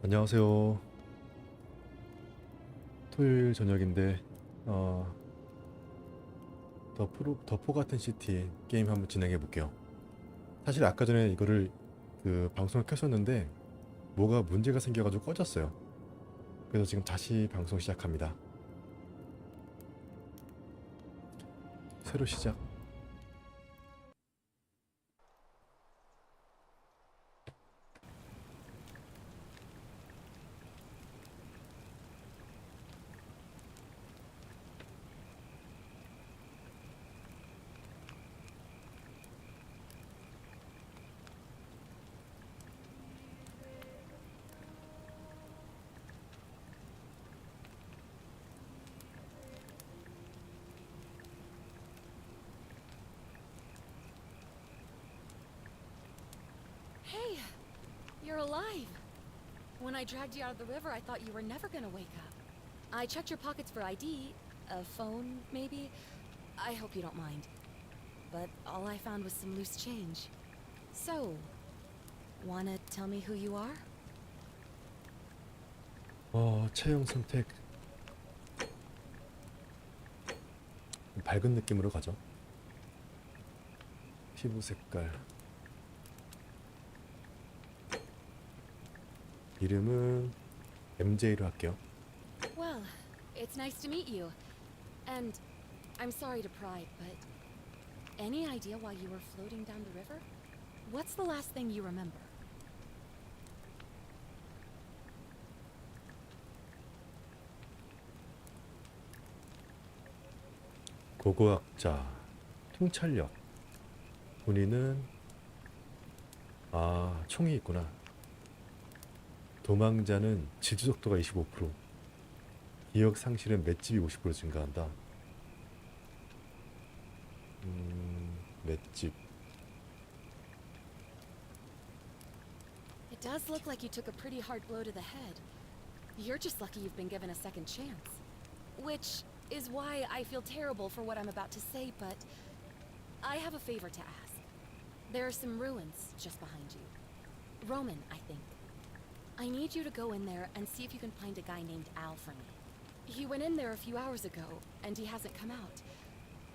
안녕하세요. 토요일 저녁인데 더포 같은 시티 게임 한번 진행해 볼게요. 사실 아까 전에 이거를 방송을 켰었는데 뭐가 문제가 생겨가지고 꺼졌어요. 그래서 지금 다시 방송 시작합니다. 새로 시작. Hey, you're alive. When I dragged you out of the river, I thought you were never gonna wake up. I checked your pockets for ID, a phone, maybe. I hope you don't mind. But all I found was some loose change. So, wanna tell me who you are? 체형 선택 밝은 느낌으로 가죠. 피부 색깔. 이름은 MJ로 할게요. Well, it's nice to meet you. And I'm sorry to pry, but any idea why you were floating down the river? What's the last thing you remember? 고고학자, 통찰력. 본인은 총이 있구나. 도망자는 지주속도가 25%, 기억 상실은 맷집이 50% 증가한다. 맷집. It does look like you took a pretty hard blow to the head. You're just lucky you've been given a second chance. Which is why I feel terrible for what I'm about to say, but I have a favor to ask. There are some ruins just behind you. Roman, I think. I need you to go in there and see if you can find a guy named Al for me. He went in there a few hours ago, and he hasn't come out.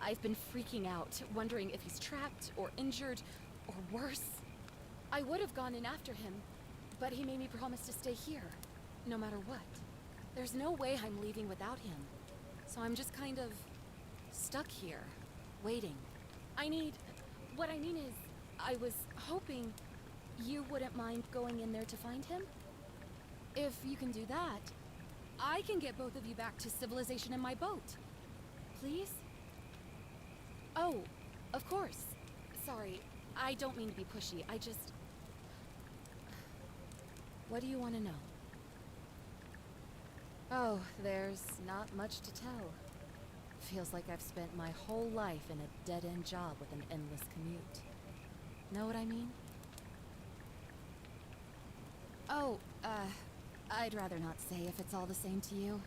I've been freaking out, wondering if he's trapped or injured or worse. I would have gone in after him, but he made me promise to stay here, no matter what. There's no way I'm leaving without him, so I'm just kind of stuck here, waiting. What I mean is, I was hoping you wouldn't mind going in there to find him. If you can do that, I can get both of you back to civilization in my boat. Please? Oh, of course. Sorry, I don't mean to be pushy. What do you want to know? Oh, there's not much to tell. Feels like I've spent my whole life in a dead-end job with an endless commute. Know what I mean? Oh, I'd rather not say if it's all the same to you.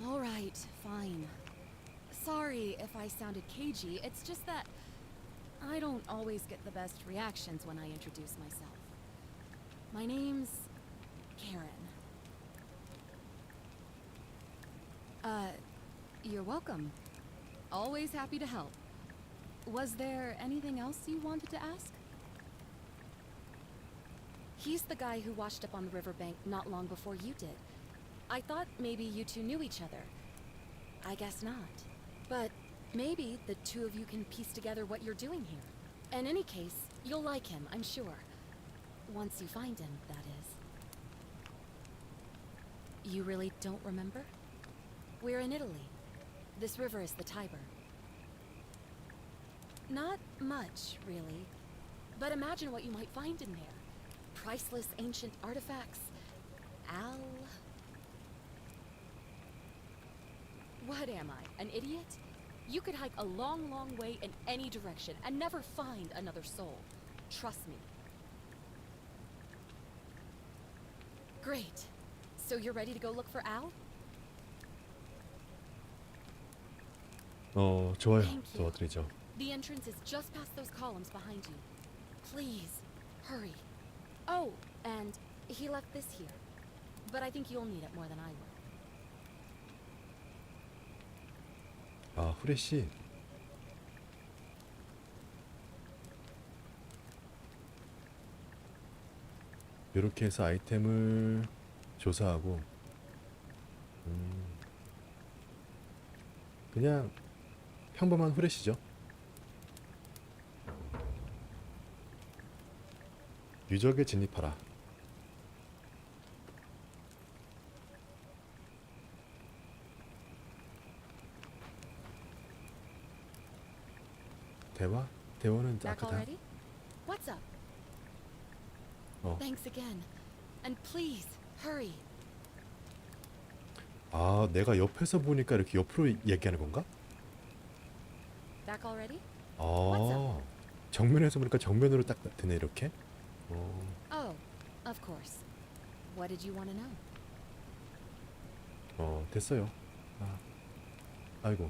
All right, fine. Sorry if I sounded cagey, it's just that I don't always get the best reactions when I introduce myself. My name's Karen. You're welcome. Always happy to help. Was there anything else you wanted to ask? He's the guy who washed up on the riverbank not long before you did. I thought maybe you two knew each other. I guess not. But maybe the two of you can piece together what you're doing here. In any case, you'll like him, I'm sure. Once you find him, that is. You really don't remember? We're in Italy. This river is the Tiber. Not much, really. But imagine what you might find in there. Priceless ancient artifacts. Al... What am I, an idiot? You could hike a long, long way in any direction and never find another soul. Trust me. Great. So you're ready to go look for Al? 좋아요. Thank you. 도와드리죠. The entrance is just past those columns behind you. Please, Hurry. Oh, and he left this here. But I think you'll need it more than I will. 아, 후레쉬. 이렇게 해서 아이템을 조사하고 그냥 평범한 후레쉬죠. 유적에 진입하라. 대화? 대화는 Back 아까 다. already? What's up? Thanks again. And please, hurry. 아, 내가 옆에서 보니까 이렇게 옆으로 얘기하는 건가? Back already? 아, 정면에서 보니까 정면으로 딱 되네 이렇게. Oh, of course. What did you want to know? 됐어요. 아, 아이고.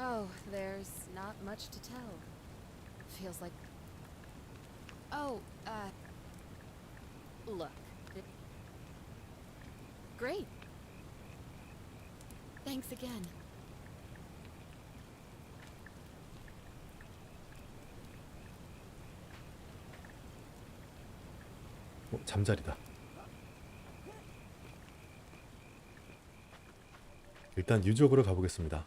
Oh, there's not much to tell. Feels like... Oh, look. Great. Thanks again. 잠자리다. 일단 유적으로 가보겠습니다.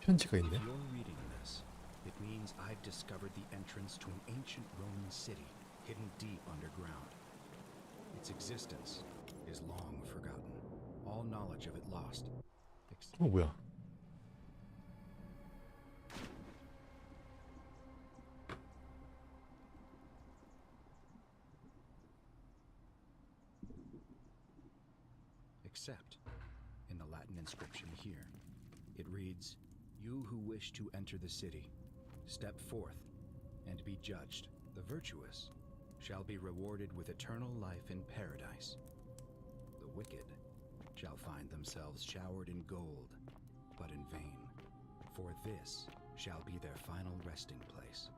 편지가 If 있네. you're reading this, it means I've discovered the entrance to an ancient Roman city hidden deep underground. Its existence is long forgotten, all knowledge of it lost. 뭐야? Except in the Latin inscription here. It reads, "You who wish to enter the city, step forth and be judged. The virtuous shall be rewarded with eternal life in paradise. The wicked shall find themselves showered in gold, but in vain, for this shall be their final resting place."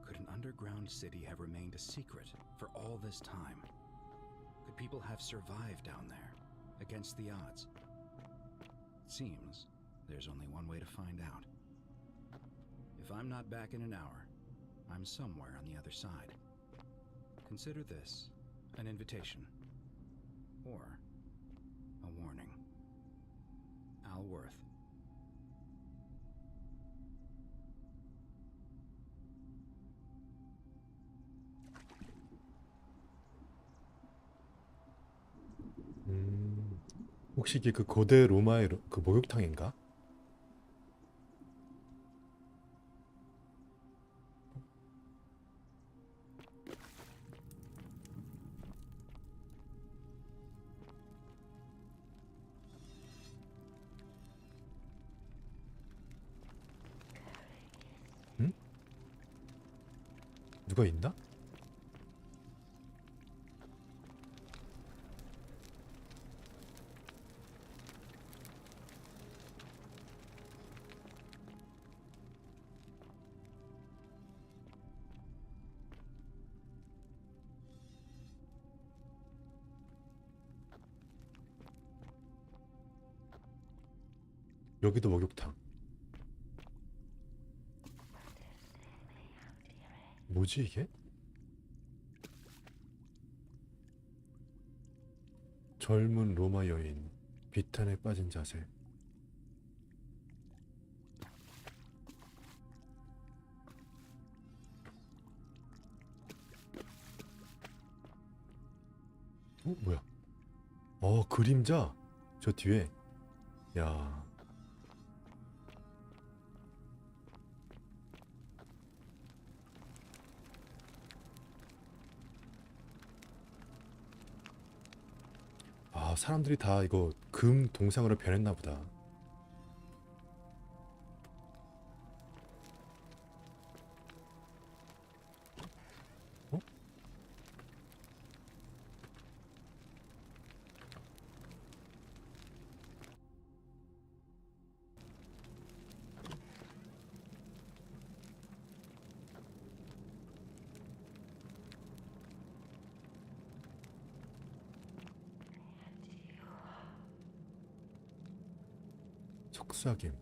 Could an underground city have remained a secret for all this time? Could people have survived down there, against the odds? It seems there's only one way to find out. If I'm not back in an hour, I'm somewhere on the other side. Consider this an invitation or a warning. Al Worth. 혹시 이게 그 고대 로마의 그 목욕탕인가? 응? 누가 있나? 여기도 목욕탕. 뭐지 이게? 젊은 로마 여인, 비탄에 빠진 자세. 뭐야? 그림자? 저 뒤에. 야. 사람들이 다 이거 금 동상으로 변했나 보다. 어? 속삭임.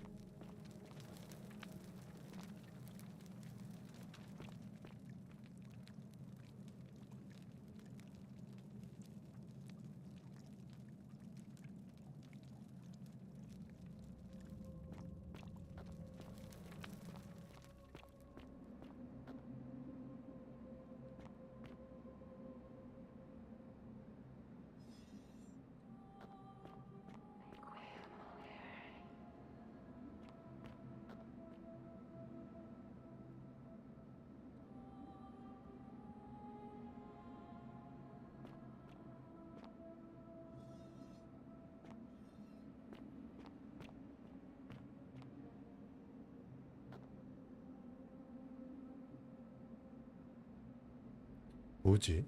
뭐지?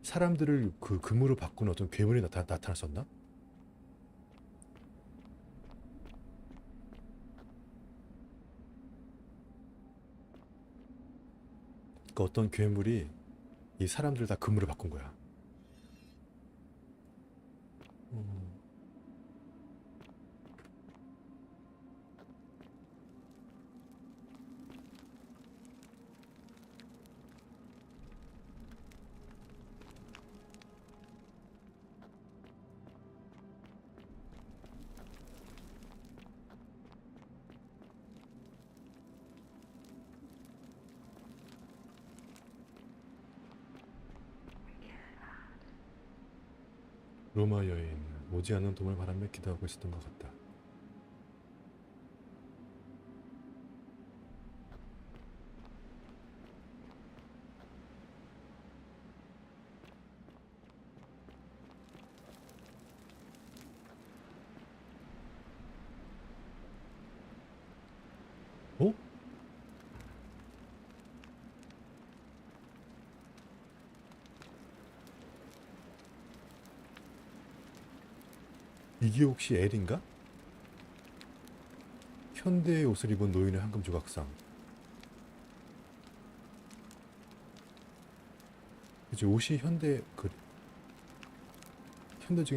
사람들을 그 금으로 바꾼 어떤 괴물이 나타났었나? 그 어떤 괴물이 이 사람들 다 금으로 바꾼 거야. 음. 로마 여인, 오지 않는 도움을 바라며 기도하고 있었던 것 같다. 어? 이게 혹시 엘인가? 현대의 옷을 입은 노인의 황금 조각상. 그치, 옷이 현대적인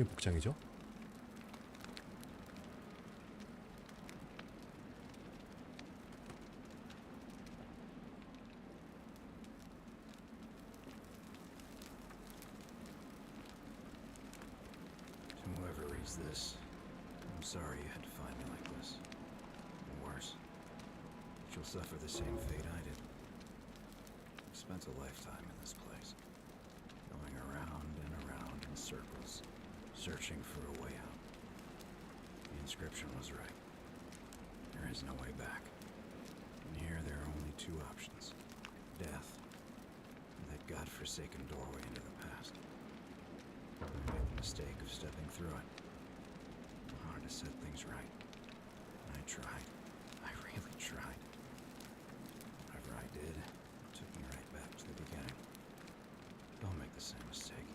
복장이죠? this. I'm sorry you had to find me like this. And worse. She'll suffer the same fate I did. I've spent a lifetime in this place. Going around and around in circles. Searching for a way out. The inscription was right. There is no way back. And here there are only two options. Death. And that godforsaken doorway into the past. I made the mistake of stepping through it. Hard to set things right. And I tried. I really tried. Whatever I did, it took me right back to the beginning. Don't make the same mistake.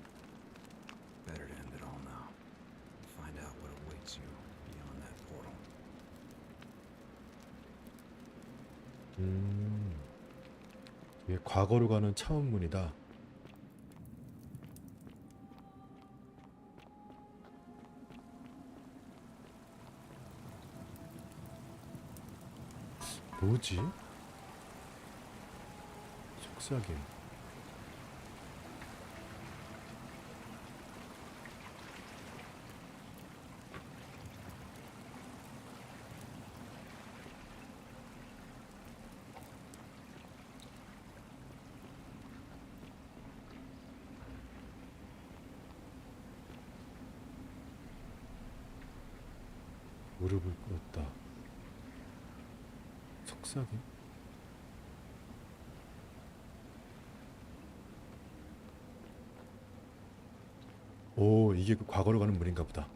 Better to end it all now. And find out what awaits you beyond that portal. 이게 과거로 가는 차원문이다. 뭐지? 속삭임. 무릎을 꿇었다. 속삭임? 오, 이게 그 과거로 가는 문인가 보다.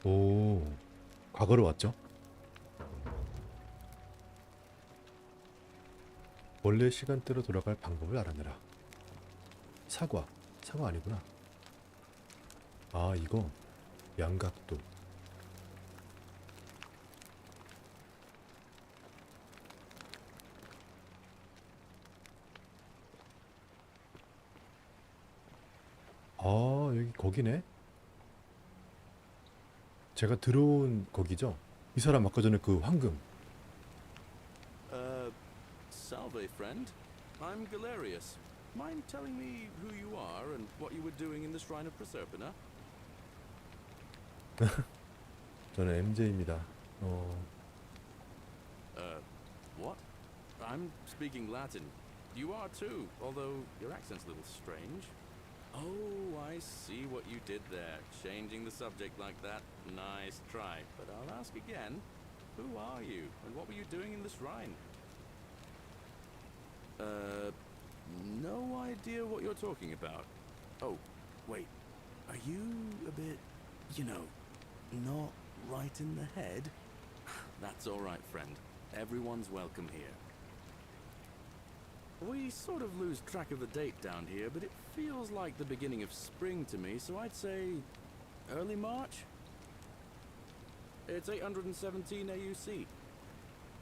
오, 과거로 왔죠? 원래 시간대로 돌아갈 방법을 알아내라. 사과 아니구나. 아, 이거 양각도. 아, 여기 거기네. 제가 들어온 거기죠? 이 사람 아까 전에 그 황금. Salve, friend. I'm Galerius. Mind telling me who you are and what you were doing in the Shrine of Proserpina? 저는 MJ입니다. What? I'm speaking Latin. You are too, although your accent's a little strange. Oh, I see what you did there. Changing the subject like that. Nice try. But I'll ask again. Who are you, and what were you doing in the shrine? No idea what you're talking about. Oh, wait. Are you a bit, not right in the head? That's all right, friend. Everyone's welcome here. We sort of lose track of the date down here, but it feels like the beginning of spring to me, so I'd say early March? It's 817 AUC.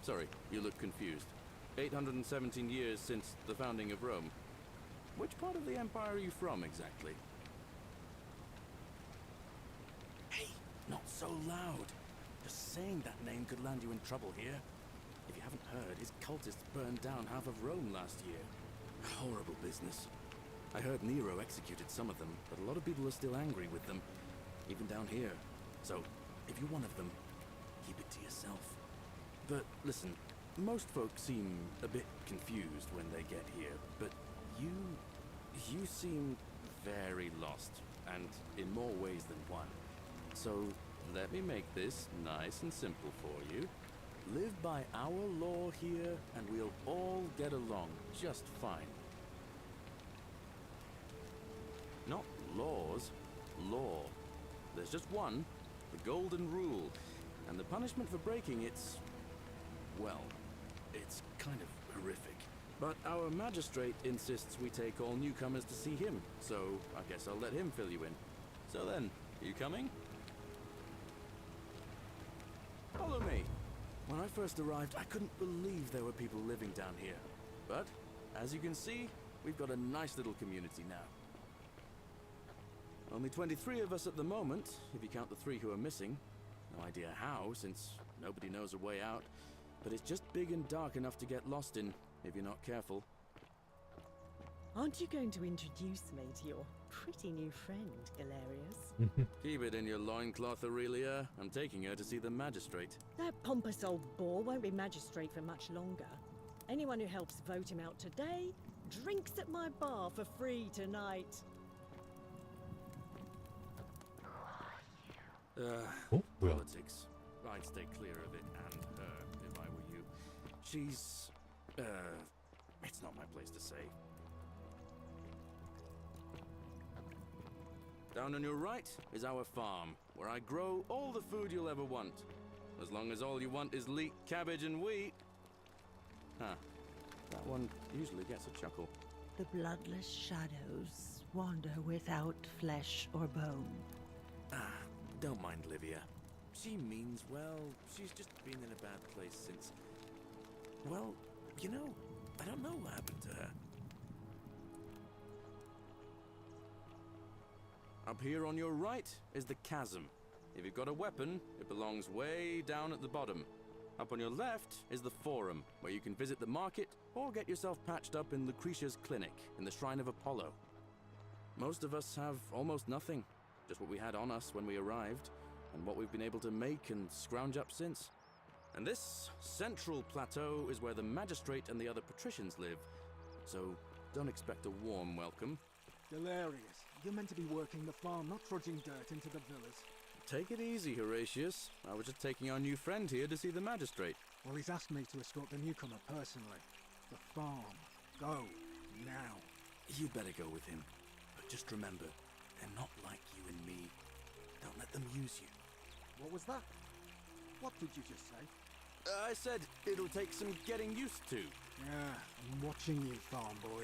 Sorry, you look confused. 817 years since the founding of Rome. Which part of the empire are you from, exactly? Hey, not so loud. Just saying that name could land you in trouble here. If you haven't heard, his cultists burned down half of Rome last year. Horrible business. I heard Nero executed some of them, but a lot of people are still angry with them, even down here. So, if you're one of them, keep it to yourself. But listen, most folks seem a bit confused when they get here, but you seem very lost, and in more ways than one. So, let me make this nice and simple for you. Live by our law here, and we'll all get along just fine. Not laws, law. There's just one, the golden rule, and the punishment for breaking it's, well, it's kind of horrific. But our magistrate insists we take all newcomers to see him, so I guess I'll let him fill you in. So then, are you coming? Follow me. When I first arrived, I couldn't believe there were people living down here. But, as you can see, we've got a nice little community now. Only 23 of us at the moment, if you count the 3 who are missing. No idea how, since nobody knows a way out. But it's just big and dark enough to get lost in, if you're not careful. Aren't you going to introduce me to your pretty new friend, Galerius? Keep it in your loincloth, Aurelia. I'm taking her to see the magistrate. That pompous old bore won't be magistrate for much longer. Anyone who helps vote him out today drinks at my bar for free tonight. 어? 뭐야? Politics. I'd stay clear of it and her if I were you. She's, it's not my place to say. Down on your right is our farm, where I grow all the food you'll ever want. As long as all you want is leek, cabbage, and wheat. Huh. That one usually gets a chuckle. The bloodless shadows wander without flesh or bone. Ah, don't mind Livia. She means well. She's just been in a bad place since... Well, you know, I don't know what happened to her. Up here on your right is the chasm. If you've got a weapon, it belongs way down at the bottom. Up on your left is the forum, where you can visit the market or get yourself patched up in Lucretia's clinic in the Shrine of Apollo. Most of us have almost nothing, just what we had on us when we arrived, and what we've been able to make and scrounge up since. And this central plateau is where the magistrate and the other patricians live, so don't expect a warm welcome. Galerius, you're meant to be working the farm, not trudging dirt into the villas. Take it easy, Horatius. I was just taking our new friend here to see the magistrate. Well, he's asked me to escort the newcomer personally. The farm. Go. Now. You'd better go with him. But just remember, they're not like you and me. Don't let them use you. What was that? What did you just say? I said it'll take some getting used to. Yeah, I'm watching you, farm boy.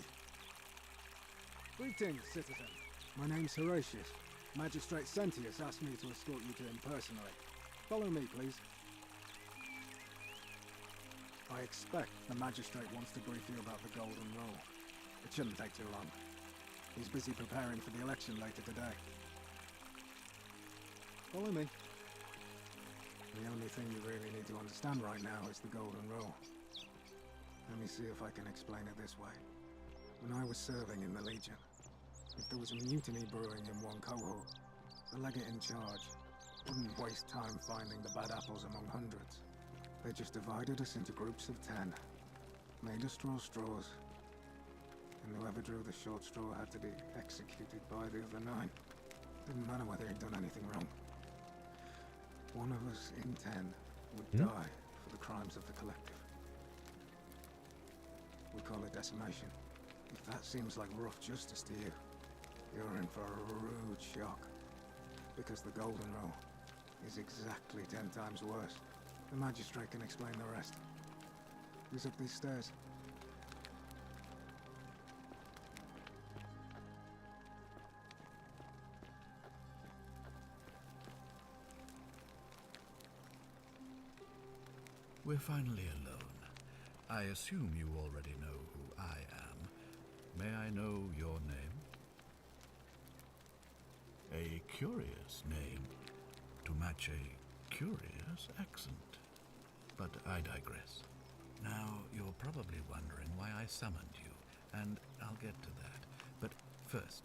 Greetings, citizen. My name's Horatius. Magistrate Sentius asked me to escort you to him personally. Follow me, please. I expect the magistrate wants to brief you about the Golden Rule. It shouldn't take too long. He's busy preparing for the election later today. Follow me. The only thing you really need to understand right now is the Golden Rule. Let me see if I can explain it this way. When I was serving in the Legion, if there was a mutiny brewing in one cohort, the legate in charge wouldn't waste time finding the bad apples among hundreds. They just divided us into groups of 10, made us draw straws, and whoever drew the short straw had to be executed by the other 9. Didn't matter whether he'd done anything wrong. One of us in 10 would die for the crimes of the collective. We call it decimation. If that seems like rough justice to you, you're in for a rude shock. Because the Golden Rule is exactly 10 times worse. The magistrate can explain the rest. Who's up these stairs? We're finally alone. I assume you already know who I am. May I know your name? A curious name to match a curious accent. But I digress. Now, you're probably wondering why I summoned you, and I'll get to that. But first,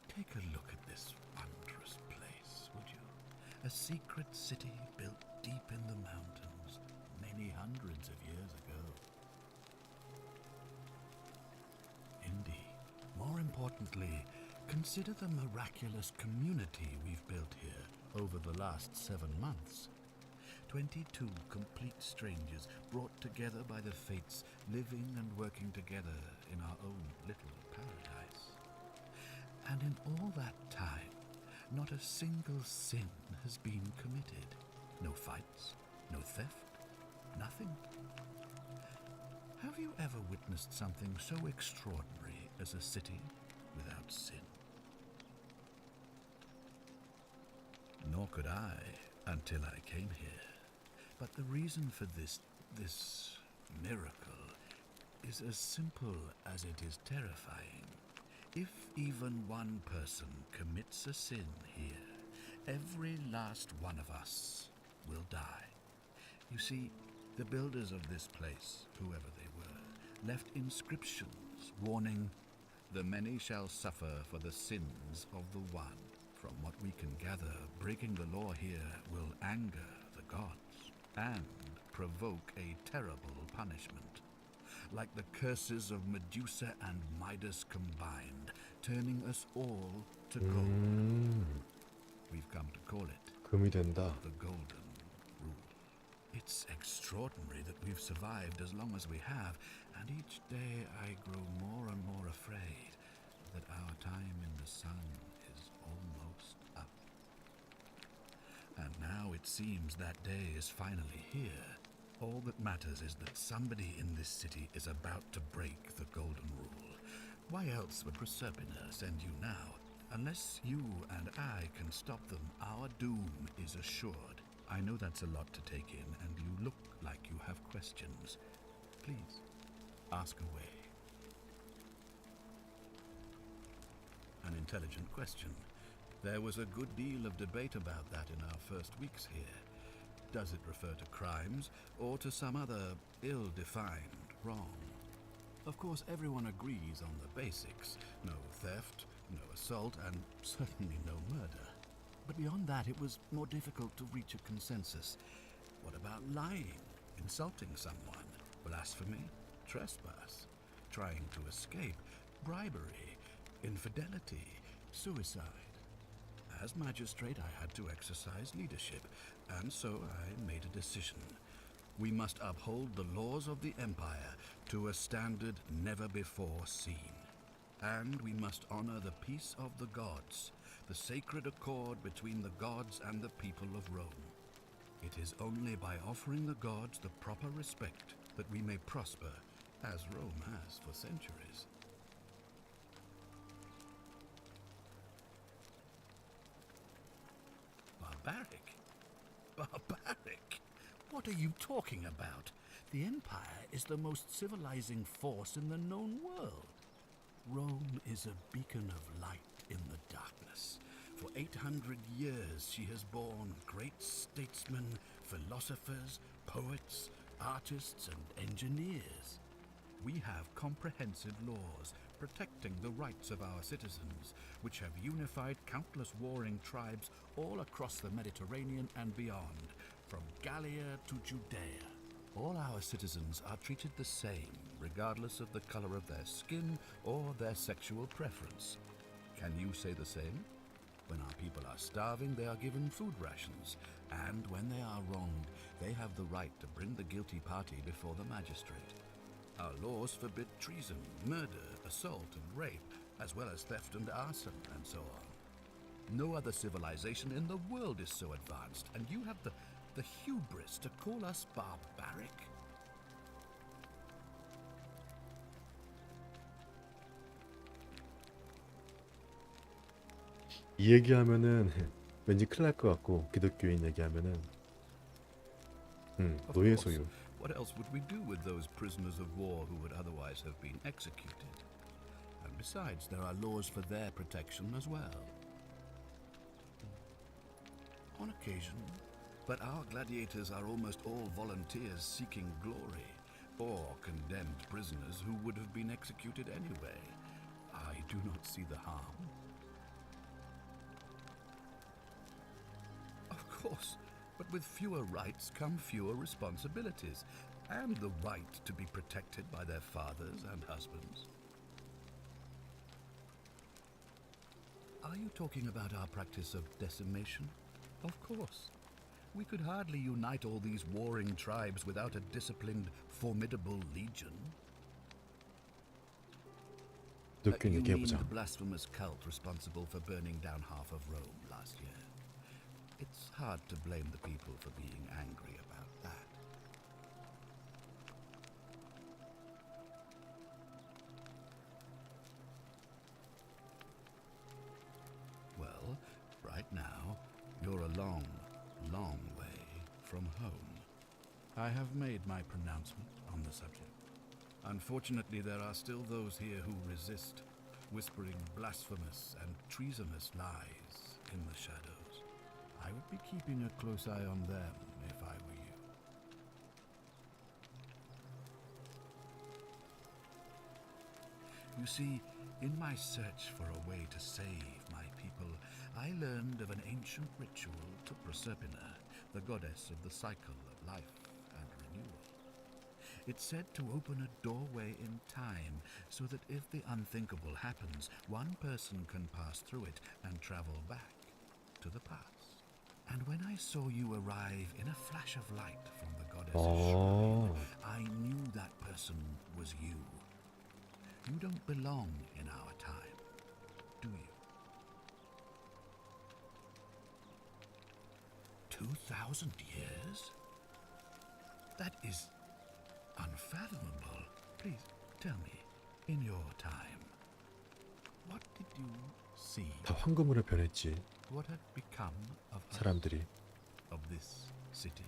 take a look at this wondrous place, would you? A secret city built deep in the mountains, many hundreds of years ago. Indeed. More importantly, consider the miraculous community we've built here over the last 7 months. 22 complete strangers brought together by the fates, living and working together in our own little paradise. And in all that time, not a single sin has been committed. No fights, no theft, nothing. Have you ever witnessed something so extraordinary as a city without sin? Nor could I until I came here. But the reason for this miracle is as simple as it is terrifying. If even one person commits a sin here, every last one of us will die. You see, the builders of this place, whoever they were, left inscriptions warning, "The many shall suffer for the sins of the one." From what we can gather, breaking the law here will anger the gods and provoke a terrible punishment. Like the curses of Medusa and Midas combined, turning us all to gold. We've come to call it 금이 된다. the Golden Rule. It's extraordinary that we've survived as long as we have, and each day I grow more and more afraid that our time in the sun is almost up. And now it seems that day is finally here. All that matters is that somebody in this city is about to break the Golden Rule. Why else would Proserpina send you now? Unless you and I can stop them, our doom is assured. I know that's a lot to take in, and you look like you have questions. Please, ask away. An intelligent question. There was a good deal of debate about that in our first weeks here. Does it refer to crimes or to some other ill-defined wrong? Of course, everyone agrees on the basics. No theft, no assault, and certainly no murder. But beyond that, it was more difficult to reach a consensus. What about lying, insulting someone, blasphemy, trespass, trying to escape, bribery, infidelity, suicide? As magistrate, I had to exercise leadership, and so I made a decision. We must uphold the laws of the Empire to a standard never before seen. And we must honor the peace of the gods, the sacred accord between the gods and the people of Rome. It is only by offering the gods the proper respect that we may prosper, as Rome has for centuries. Barbaric? Barbaric? What are you talking about? The Empire is the most civilizing force in the known world. Rome is a beacon of light in the darkness. For 800 years she has borne great statesmen, philosophers, poets, artists, and engineers. We have comprehensive laws protecting the rights of our citizens, which have unified countless warring tribes all across the Mediterranean and beyond, from Gallia to Judea. All our citizens are treated the same, regardless of the color of their skin or their sexual preference. Can you say the same? When our people are starving, they are given food rations, and when they are wronged, they have the right to bring the guilty party before the magistrate. Our laws forbid treason, murder, assault, and rape, as well as theft and arson, and so on. No other civilization in the world is so advanced, and you have the hubris to call us barbaric? 이 얘기하면은 왠지 큰일 날 것 같고, 기독교인 얘기하면은 Of 노예 course. 소유. What else would we do with those prisoners of war who would otherwise have been executed? And besides, there are laws for their protection as well. On occasion, but our gladiators are almost all volunteers seeking glory, or condemned prisoners who would have been executed anyway. I do not see the harm. Of course, but with fewer rights come fewer responsibilities, and the right to be protected by their fathers and husbands. Are you talking about our practice of decimation? Of course. We could hardly unite all these warring tribes without a disciplined, formidable legion. 기독교인 You mean 얘기해보자. the blasphemous cult responsible for burning down half of Rome last year? It's hard to blame the people for being angry about that. long way from home. I have made my pronouncement on the subject. Unfortunately, there are still those here who resist, whispering blasphemous and treasonous lies in the shadows. I would be keeping a close eye on them if I were you. You see, in my search for a way to save my people, I learned of an ancient ritual to Proserpina, the goddess of the cycle of life and renewal. It's said to open a doorway in time, so that if the unthinkable happens, one person can pass through it and travel back to the past. And when I saw you arrive in a flash of light from the goddess's shrine, I knew that person was you. You don't belong in our time, do you? 2,000 years? That is unfathomable. Please tell me, in your time, what did you see? 다 황금으로 변했지. What had become of us, 사람들이. of this city?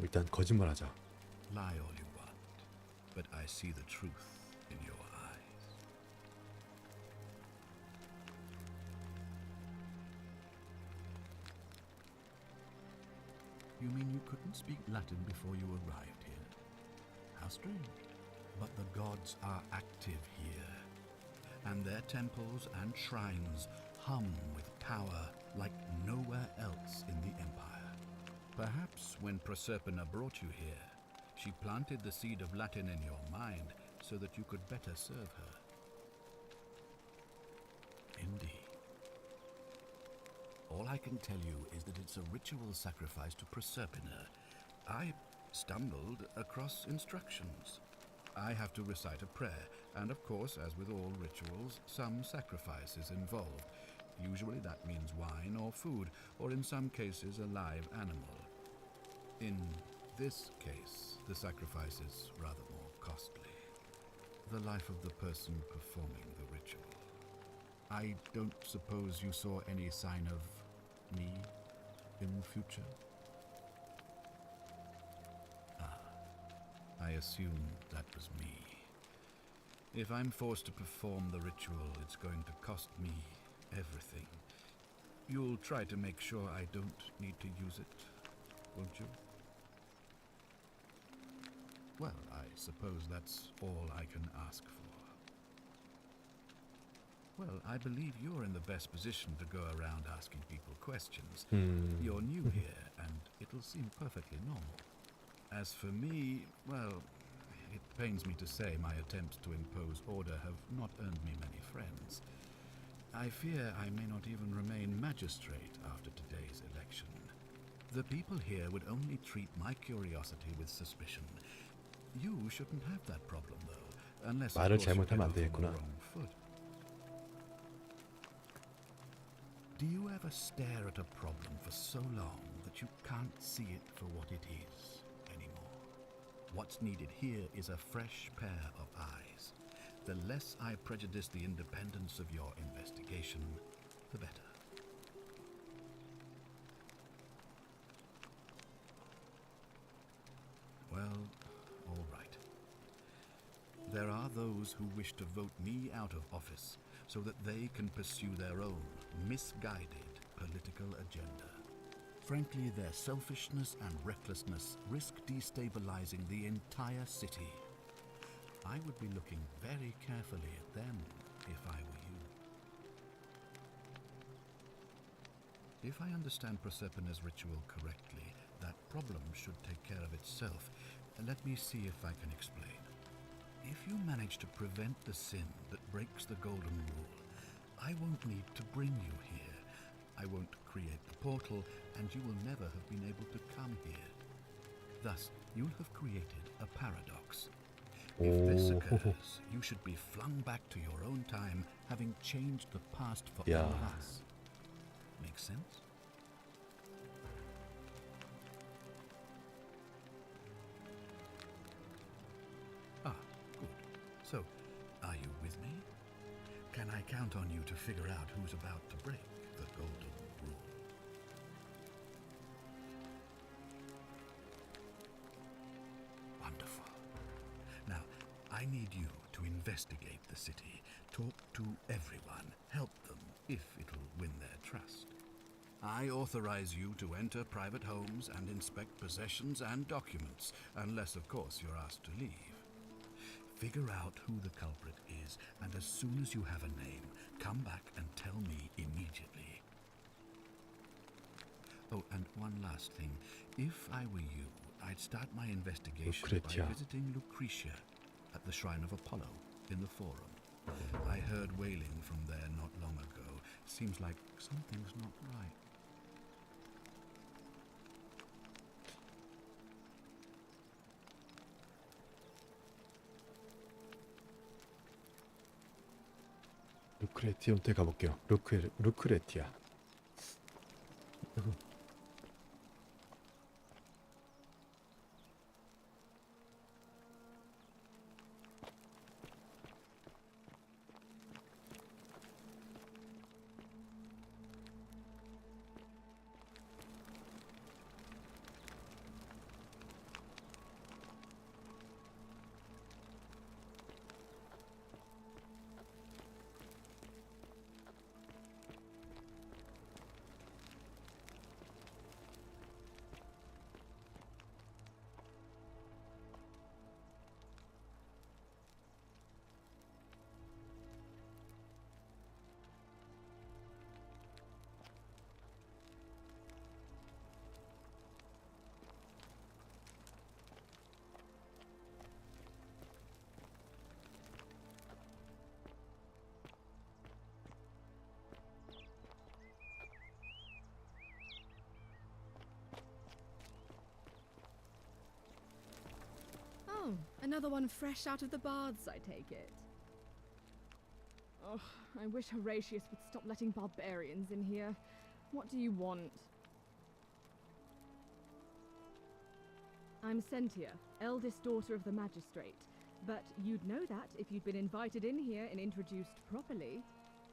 일단 거짓말하자. Lie all you want, but I see the truth in your eyes. You mean you couldn't speak Latin before you arrived here? How strange. But the gods are active here, and their temples and shrines hum with power like nowhere else in the Empire. Perhaps when Proserpina brought you here, she planted the seed of Latin in your mind so that you could better serve her. Indeed. All I can tell you is that it's a ritual sacrifice to Proserpina. I stumbled across instructions. I have to recite a prayer, and of course, as with all rituals, some sacrifice is involved. Usually that means wine or food, or in some cases a live animal. In this case, the sacrifice is rather more costly. The life of the person performing the ritual. I don't suppose you saw any sign of me in the future? I assume that was me. If I'm forced to perform the ritual, it's going to cost me everything. You'll try to make sure I don't need to use it, won't you? Well, I suppose that's all I can ask for. Well, I believe you're in the best position to go around asking people questions. You're new here, and it'll seem perfectly normal. As for me, well, it pains me to say my attempts to impose order have not earned me many friends. I fear I may not even remain magistrate after today's election. The people here would only treat my curiosity with suspicion. You shouldn't have that problem, though, unless of 말을 course you get 잘못하면 안 off on the 되겠구나. wrong foot. Do you ever stare at a problem for so long that you can't see it for what it is anymore? What's needed here is a fresh pair of eyes. The less I prejudice the independence of your investigation, the better. Well, all right. There are those who wish to vote me out of office so that they can pursue their own misguided political agenda. Frankly, their selfishness and recklessness risk destabilizing the entire city. I would be looking very carefully at them if I were you. If I understand Proserpina's ritual correctly, that problem should take care of itself. Let me see if I can explain. If you manage to prevent the sin that breaks the Golden Rule, I won't need to bring you here. I won't create the portal, and you will never have been able to come here. Thus, you'll have created a paradox. If this occurs, you should be flung back to your own time, having changed the past for all of us. Make sense? Ah, good. So, are you with me? Can I count on you to figure out who's about to break the golden rule? Wonderful. Now, I need you to investigate the city, talk to everyone, help them if it'll win their trust. I authorize you to enter private homes and inspect possessions and documents, unless, of course, you're asked to leave. Figure out who the culprit is, and as soon as you have a name, come back and tell me immediately. Oh, and one last thing. If I were you, I'd start my investigation Lucretia. by visiting Lucretia at the Shrine of Apollo in the Forum. I heard wailing from there not long ago. Seems like something's not right. 루크레티움테 가볼게요. 루크레티아. Oh, another one fresh out of the baths, I take it. Oh, I wish Horatius would stop letting barbarians in here. What do you want? I'm Sentia, eldest daughter of the magistrate. But you'd know that if you'd been invited in here and introduced properly.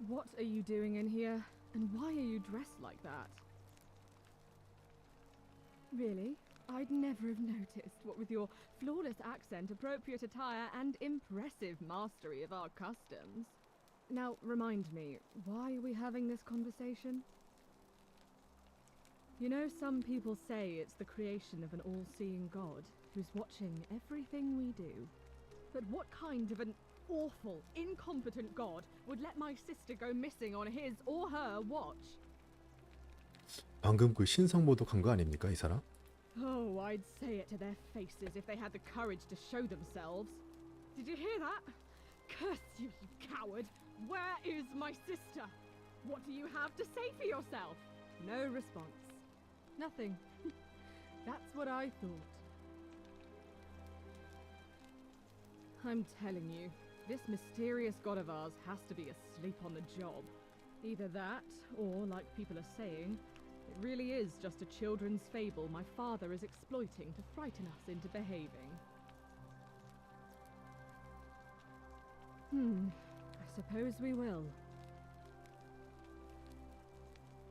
What are you doing in here? And why are you dressed like that? Really? I'd never have noticed, what with your flawless accent, appropriate attire, and impressive mastery of our customs. Now, remind me, why are we having this conversation? You know, some people say it's the creation of an all-seeing God who's watching everything we do. But what kind of an awful, incompetent God would let my sister go missing on his or her watch? 방금 그 신성모독 한 거 아닙니까, 이 사람? Oh, I'd say it to their faces if they had the courage to show themselves. Did you hear that? Curse you, you coward! Where is my sister? What do you have to say for yourself? No response. Nothing. That's what I thought. I'm telling you, this mysterious god of ours has to be asleep on the job. Either that, or, like people are saying, it really is just a children's fable my father is exploiting to frighten us into behaving. I suppose we will.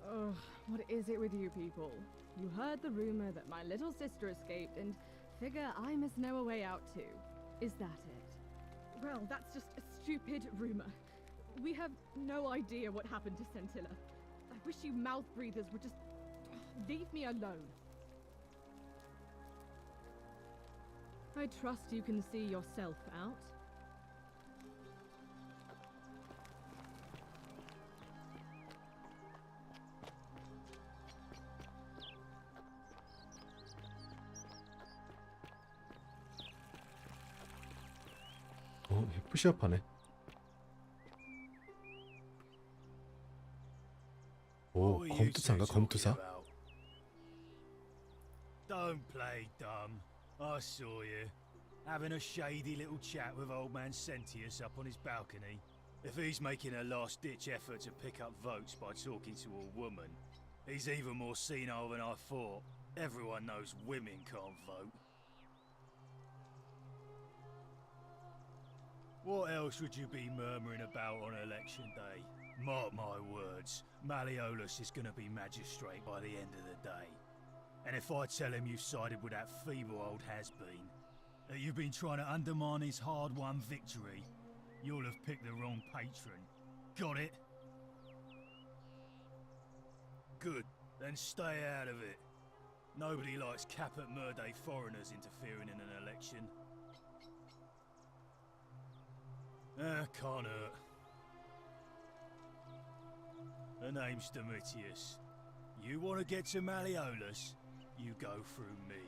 Ugh, what is it with you people? You heard the rumor that my little sister escaped and figure I must know a way out too. Is that it? Well, that's just a stupid rumor. We have no idea what happened to Scintilla. I wish you mouth breathers would just leave me alone. I trust you can see yourself out. 푸시업하네. 오, 검투사인가? 검투사? Don't play dumb. I saw you. Having a shady little chat with old man Sentius up on his balcony. If he's making a last-ditch effort to pick up votes by talking to a woman, he's even more senile than I thought. Everyone knows women can't vote. What else would you be murmuring about on election day? Mark my words, Malleolus is gonna be magistrate by the end of the day. And if I tell him you've sided with that feeble old has-been, that you've been trying to undermine his hard-won victory, you'll have picked the wrong patron. Got it? Good, then stay out of it. Nobody likes Caput Murday foreigners interfering in an election. Can't hurt. The name's Domitius. You want to get to Malleolus, you go through me.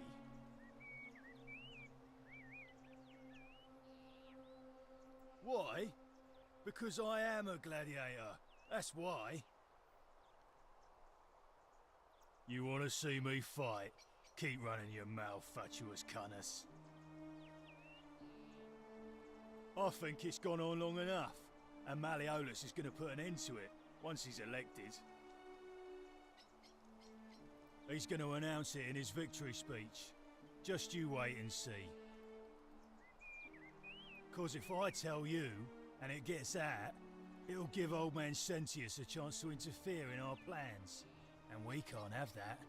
Why? Because I am a gladiator. That's why. You want to see me fight? Keep running your mouth, fatuous cunners. I think it's gone on long enough, and Malleolus is going to put an end to it once he's elected. He's going to announce it in his victory speech. Just you wait and see. 'Cause if I tell you, and it gets out, it'll give old man Sentius a chance to interfere in our plans. And we can't have that.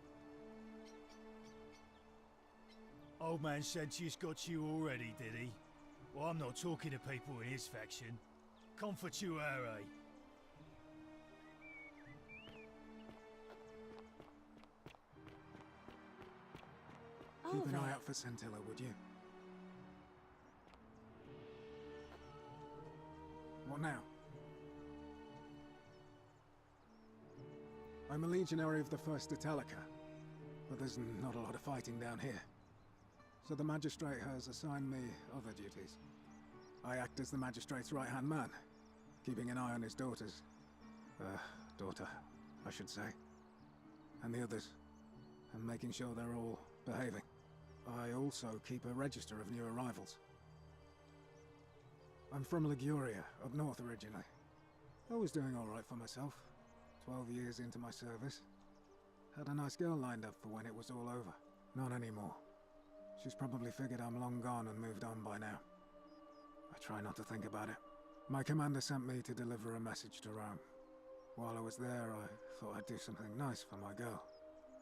Old man Sentius got you already, did he? Well, I'm not talking to people in his faction. Confituare. Keep an eye out for Scintilla, would you? What now? I'm a legionary of the 1st Italica, but there's not a lot of fighting down here. So the magistrate has assigned me other duties. I act as the magistrate's right-hand man, keeping an eye on his daughters. Daughter, I should say. And the others, and making sure they're all behaving. I also keep a register of new arrivals. I'm from Liguria, up north originally. I was doing alright for myself. 12 years into my service. Had a nice girl lined up for when it was all over. Not anymore. She's probably figured I'm long gone and moved on by now. I try not to think about it. My commander sent me to deliver a message to Rome. While I was there, I thought I'd do something nice for my girl,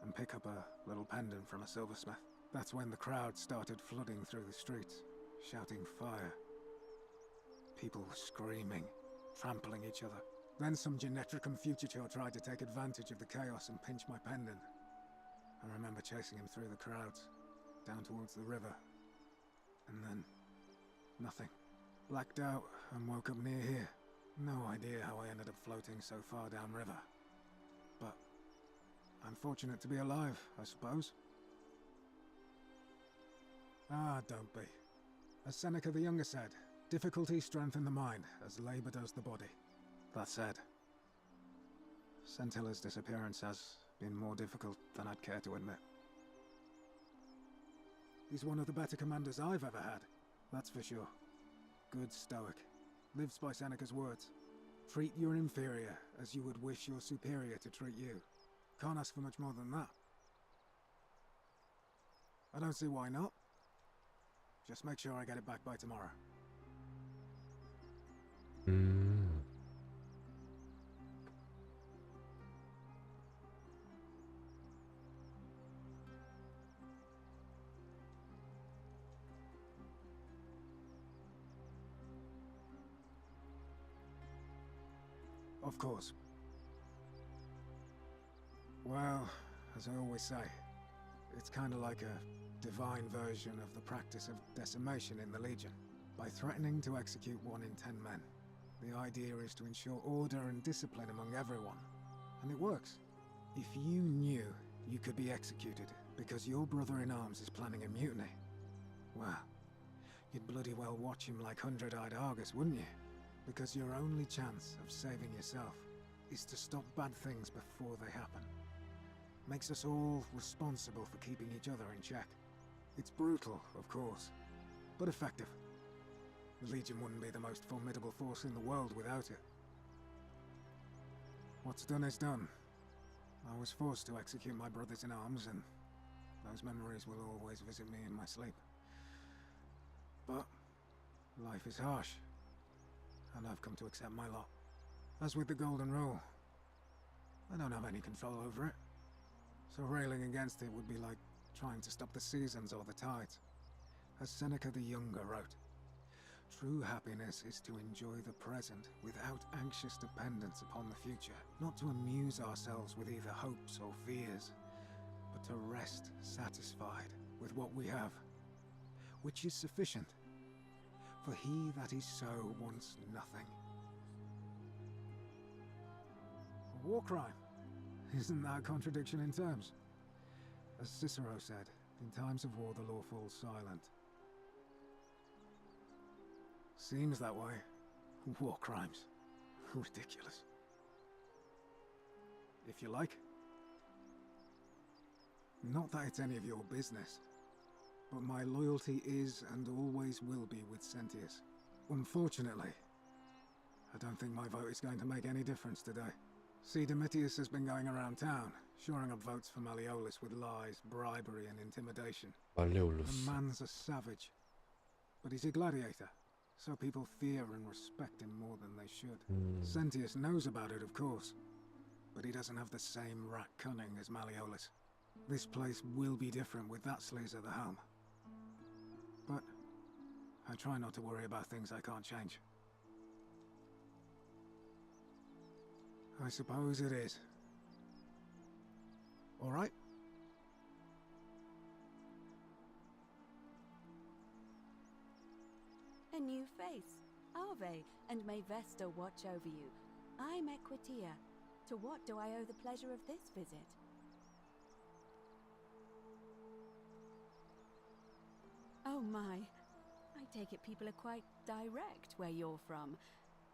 and pick up a little pendant from a silversmith. That's when the crowd started flooding through the streets, shouting fire. People were screaming, trampling each other. Then some Genetricum Fugitor tried to take advantage of the chaos and pinch my pendant. I remember chasing him through the crowds, down towards the river. And then, nothing. Blacked out and woke up near here. No idea how I ended up floating so far downriver. But I'm fortunate to be alive, I suppose. Ah, don't be. As Seneca the Younger said, difficulty strengthens the mind, as labor does the body. That said, Scintilla's disappearance has been more difficult than I'd care to admit. He's one of the better commanders I've ever had, that's for sure. Good stoic. Lives by Seneca's words. Treat your inferior as you would wish your superior to treat you. Can't ask for much more than that. I don't see why not. Just make sure I get it back by tomorrow. Of course. Well, as I always say, it's kind of like a divine version of the practice of decimation in the Legion. By threatening to execute 1 in 10 men, the idea is to ensure order and discipline among everyone. And it works. If you knew you could be executed because your brother-in-arms is planning a mutiny, well, you'd bloody well watch him like 100-eyed Argus, wouldn't you? Because your only chance of saving yourself is to stop bad things before they happen. Makes us all responsible for keeping each other in check. It's brutal, of course, but effective. The Legion wouldn't be the most formidable force in the world without it. What's done is done. I was forced to execute my brothers in arms, and those memories will always visit me in my sleep. But life is harsh. and I've come to accept my lot. As with the Golden Rule, I don't have any control over it, so railing against it would be like trying to stop the seasons or the tides. As Seneca the Younger wrote, true happiness is to enjoy the present without anxious dependence upon the future, not to amuse ourselves with either hopes or fears, but to rest satisfied with what we have, which is sufficient. For he that is so wants nothing. A war crime? Isn't that a contradiction in terms? As Cicero said, in times of war the law falls silent. Seems that way. War crimes. Ridiculous. If you like. Not that it's any of your business, but my loyalty is and always will be with Sentius. Unfortunately, I don't think my vote is going to make any difference today. See, Domitius has been going around town, shoring up votes for Malleolus with lies, bribery and intimidation. 말레올루스. The man's a savage, but he's a gladiator, so people fear and respect him more than they should. Sentius knows about it, of course, but he doesn't have the same rat cunning as Malleolus. This place will be different with that sleaze at the helm. But I try not to worry about things I can't change. I suppose it is. All right? A new face. Ave, and may Vesta watch over you. I'm Equitia. To what do I owe the pleasure of this visit? Oh my. I take it people are quite direct where you're from.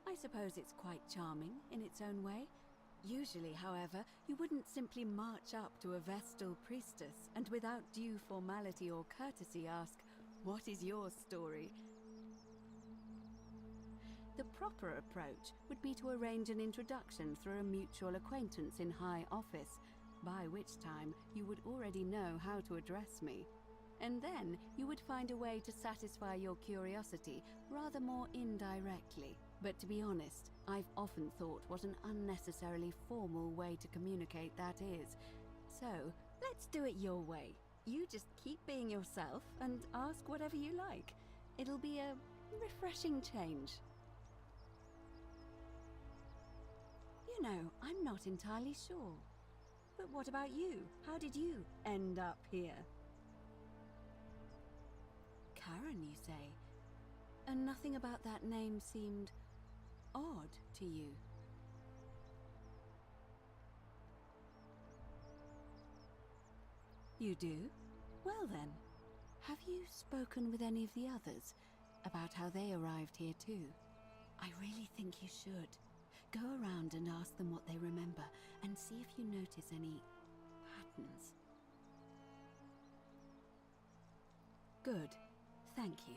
I suppose it's quite charming in its own way. Usually, however, you wouldn't simply march up to a Vestal priestess and without due formality or courtesy ask, "What is your story?" The proper approach would be to arrange an introduction through a mutual acquaintance in high office, by which time you would already know how to address me. And then you would find a way to satisfy your curiosity rather more indirectly. But to be honest, I've often thought what an unnecessarily formal way to communicate that is. So, let's do it your way. You just keep being yourself and ask whatever you like. It'll be a refreshing change. You know, I'm not entirely sure. But what about you? How did you end up here? Karen, you say? And nothing about that name seemed odd to you? You do? Well then, have you spoken with any of the others about how they arrived here too? I really think you should. Go around and ask them what they remember and see if you notice any patterns. Good. Thank you.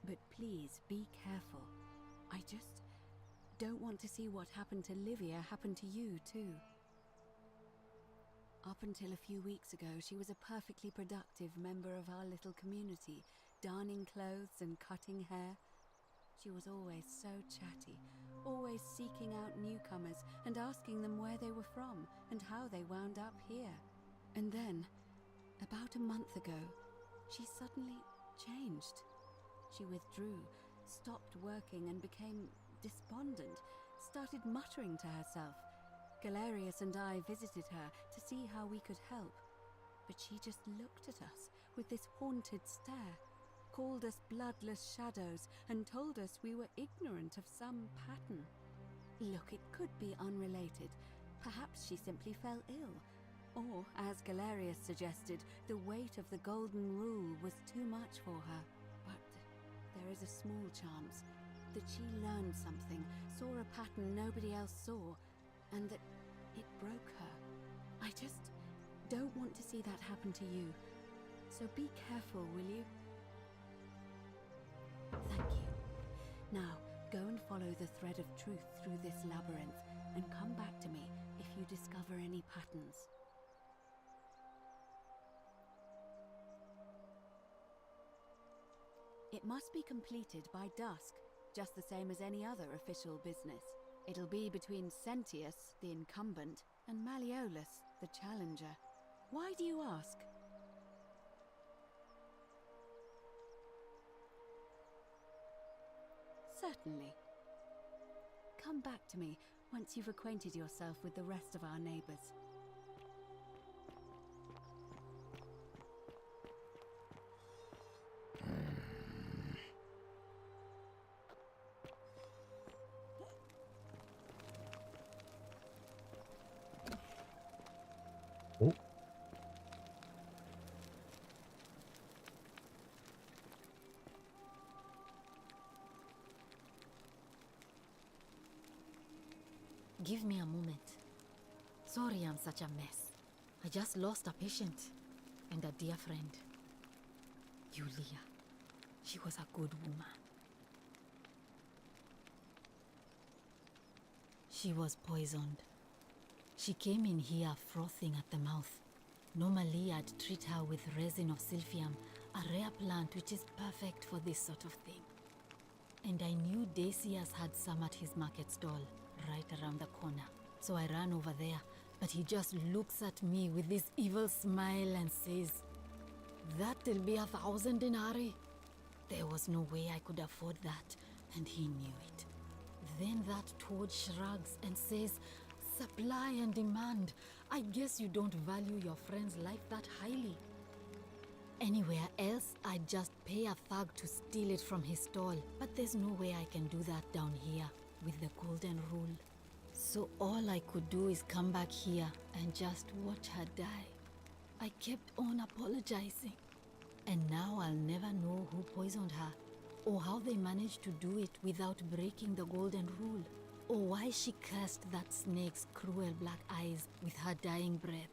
But please be careful. I just don't want to see what happened to Livia happen to you too. Up until a few weeks ago, she was a perfectly productive member of our little community, darning clothes and cutting hair. She was always so chatty, always seeking out newcomers and asking them where they were from and how they wound up here. And then, about a month ago, she suddenly changed. She withdrew, stopped working and became despondent, started muttering to herself. Galerius and I visited her to see how we could help, but she just looked at us with this haunted stare, called us bloodless shadows and told us we were ignorant of some pattern. Look, it could be unrelated. Perhaps she simply fell ill. Or, as Galerius suggested, the weight of the Golden Rule was too much for her. But there is a small chance that she learned something, saw a pattern nobody else saw, and that it broke her. I just don't want to see that happen to you. So be careful, will you? Thank you. Now, go and follow the thread of truth through this labyrinth, and come back to me if you discover any patterns. It must be completed by dusk. just the same as any other official business. It'll be between Sentius, the incumbent, and Malleolus, the challenger. Why do you ask? Certainly. Come back to me once you've acquainted yourself with the rest of our neighbors. 어? Give me a moment. Sorry I'm such a mess. I just lost a patient and a dear friend. Yulia. She was a good woman. She was poisoned. She came in here frothing at the mouth. Normally I'd treat her with resin of silphium, a rare plant which is perfect for this sort of thing. And I knew Decius had some at his market stall, right around the corner. So I ran over there, but he just looks at me with this evil smile and says, "That'll be 1,000 denarii." There was no way I could afford that, and he knew it. Then that toad shrugs and says, "Supply and demand. I guess you don't value your friend's life that highly." Anywhere else, I'd just pay a thug to steal it from his stall. But there's no way I can do that down here with the golden rule. So all I could do is come back here and just watch her die. I kept on apologizing. And now I'll never know who poisoned her, or how they managed to do it without breaking the golden rule, or why she cursed that snake's cruel black eyes with her dying breath.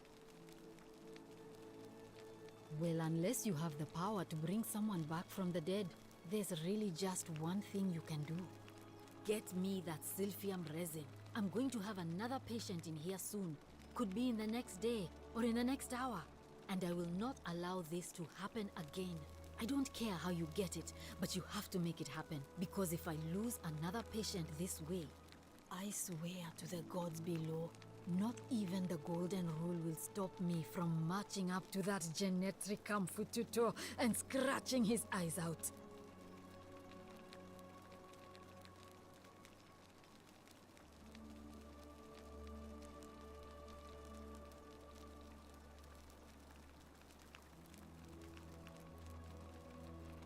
Well, unless you have the power to bring someone back from the dead, there's really just one thing you can do. Get me that silphium resin. I'm going to have another patient in here soon. Could be in the next day or in the next hour. And I will not allow this to happen again. I don't care how you get it, but you have to make it happen. Because if I lose another patient this way, I swear to the gods below, not even the golden rule will stop me from marching up to that genetricum fututo and scratching his eyes out.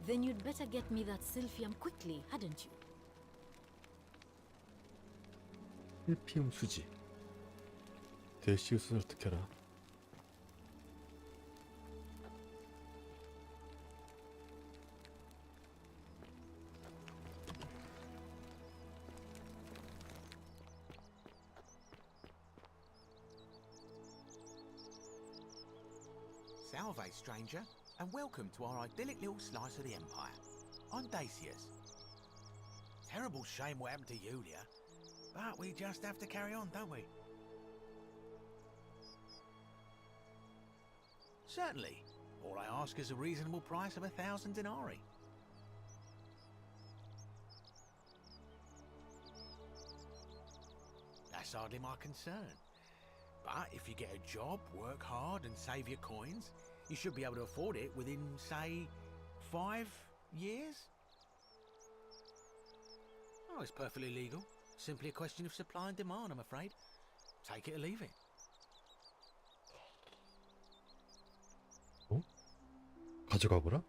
Then you'd better get me that silphium quickly, hadn't you? 필피움 수지. 데시우스를 득해라. Salve, stranger, and welcome to our idyllic little slice of the Empire. I'm Decius. Terrible shame what happened to Yulia, but we just have to carry on, don't we? Certainly. All I ask is a reasonable price of 1,000 denarii. That's hardly my concern. But if you get a job, work hard and save your coins, you should be able to afford it within, say, 5 years? Oh, it's perfectly legal. Simply a question of supply and demand, I'm afraid. Take it or leave it. 어? 가져가 보라?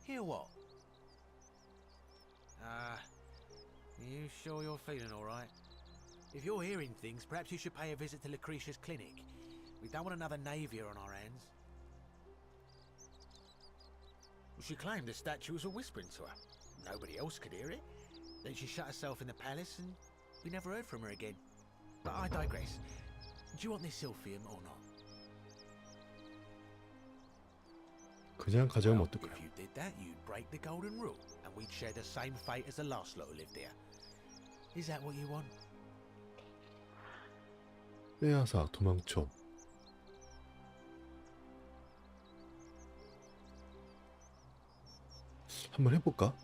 Hear what? You sure you're feeling all right? If you're hearing things, perhaps you should pay a visit to Lucretia's clinic. We don't want another Navier on our hands. She claimed the statue was whispering to her. Nobody else could hear it. Then she shut herself in the palace and we never heard from her again. But I digress. Do you want this silphium or not? 그냥 가져가면 Well, 어떨까요? if you did that, you'd break the golden rule, and we'd share the same fate as the last lot who lived here. Is that what you want? 빼앗아 도망쳐. 한번 해볼까?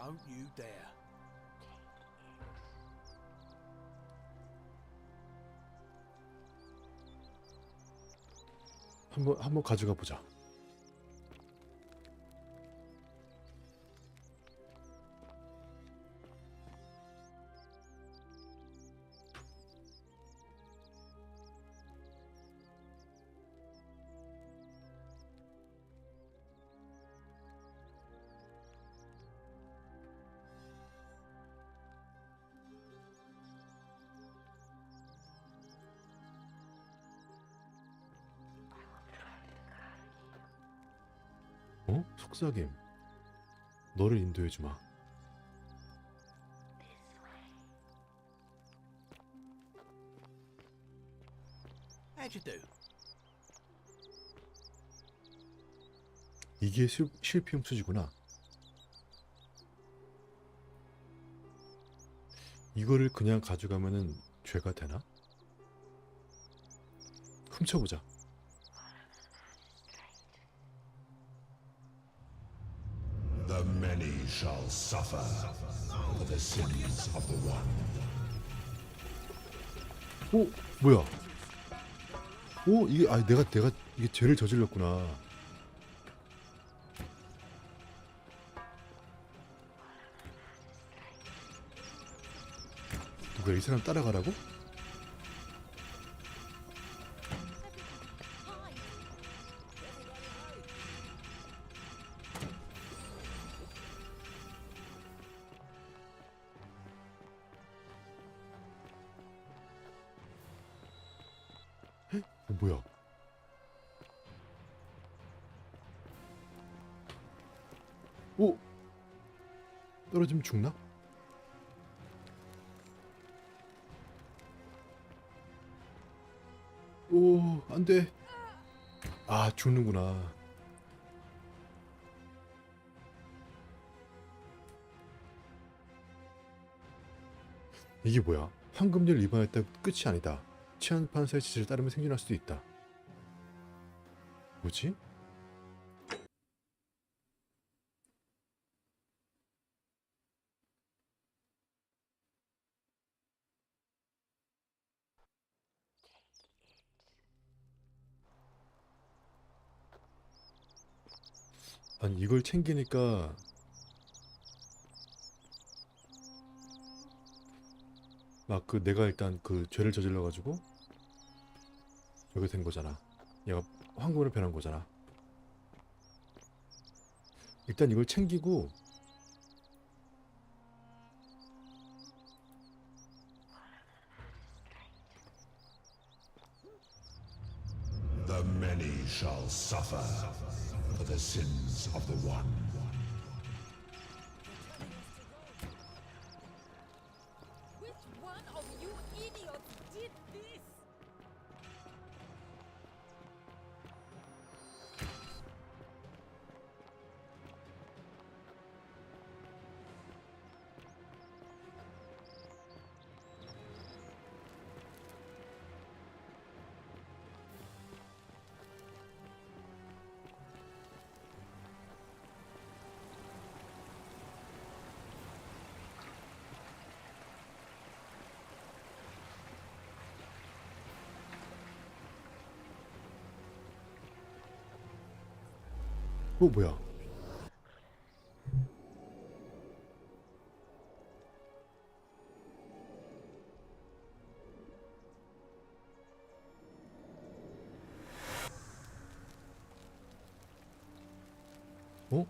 Don't you dare. 한번 가져가 보자. 어? 속삭임. 너를 인도해 주마. How'd you do? 이게 실피움 수지구나. 이거를 그냥 가져가면은 죄가 되나? 훔쳐보자. The many shall suffer for the sins of the one. 오, 뭐야? 오, 이게 내가 이게 죄를 저질렀구나. 누가 이 사람 따라가라고? 뭐야? 오! 떨어지면 죽나? 오, 안 돼. 아, 죽는구나. 이게 뭐야? 황금률 위반했다 끝이 아니다. 치안 판사의 지시를 따르면 생존할 수도 있다. 뭐지? 아니 이걸 챙기니까 막 내가 일단 죄를 저질러 가지고 저게 된 거잖아. 얘가 황금으로 변한 거잖아. 일단 이걸 챙기고 The many shall suffer for the sins of the one. Which one of you idiots did this? 뭐야? 어?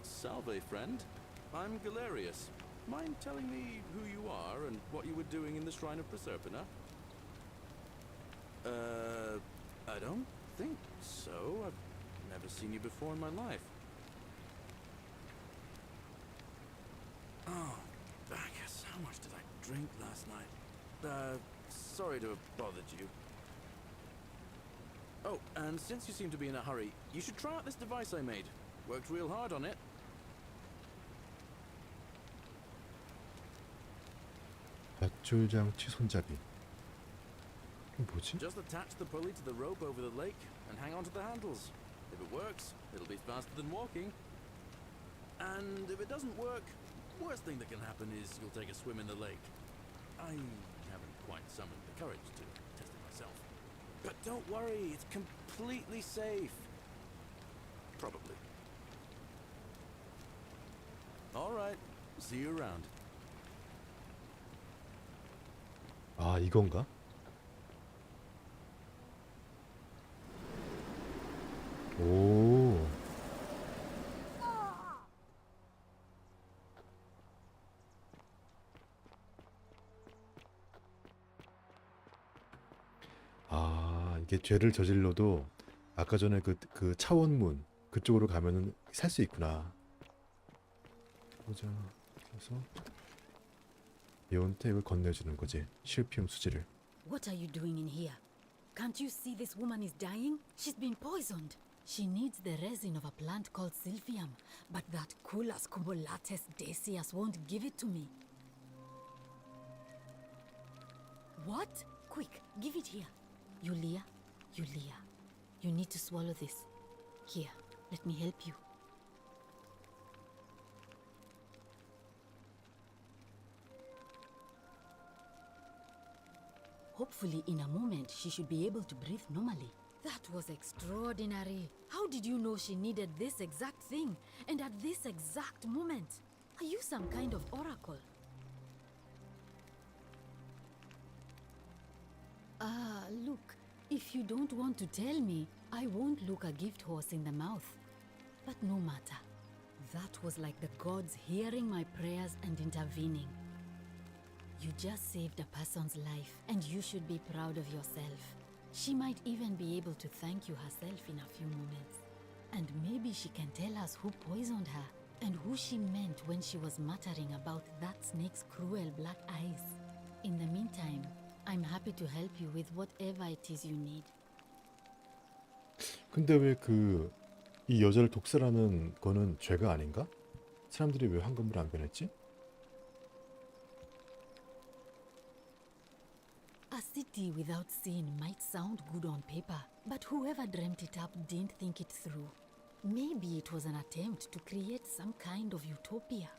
Salve, friend. I'm Galerius. Mind telling me who you are and what you were doing in the Shrine of Proserpina? I don't think so. I've never seen you before in my life. Oh, Bacchus, how much did I drink last night? Sorry to have bothered you. Oh, and since you seem to be in a hurry, you should try out this device I made. Worked real hard on it. 구출장치 손잡이. 이게 뭐지? Just attach the pulley to the rope over the lake and hang on to the handles. If it works, it'll be faster than walking. And if it doesn't work, worst thing that can happen is you'll take a swim in the lake. I haven't quite summoned the courage to test it myself. But don't worry, it's completely safe. Probably. All right, see you around. 아, 이건가? 오. 아, 이게 죄를 저질러도 아까 전에 그 차원문 그쪽으로 가면은 살 수 있구나. 보자. 그래서 예원테 이걸 건네주는 거지. 실피움 수지를. What are you doing in here? Can't you see this woman is dying? She's been poisoned. She needs the resin of a plant called Silphium, but that Culus cumulatus Decius won't give it to me. What? Quick, give it here. Yulia, you need to swallow this. Here, let me help you. Hopefully, in a moment, she should be able to breathe normally. That was extraordinary. How did you know she needed this exact thing? And at this exact moment? Are you some kind of oracle? Look, if you don't want to tell me, I won't look a gift horse in the mouth. But no matter. That was like the gods hearing my prayers and intervening. You just saved a person's life, and you should be proud of yourself. She might even be able to thank you herself in a few moments. And maybe she can tell us who poisoned her, and who she meant when she was muttering about that snake's cruel black eyes. In the meantime, I'm happy to help you with whatever it is you need. 근데 왜 이 여자를 독살하는 거는 죄가 아닌가? 사람들이 왜 황금으로 안 변했지? A city without sin might sound good on paper, but whoever dreamt it up didn't think it through. Maybe it was an attempt to create some kind of utopia.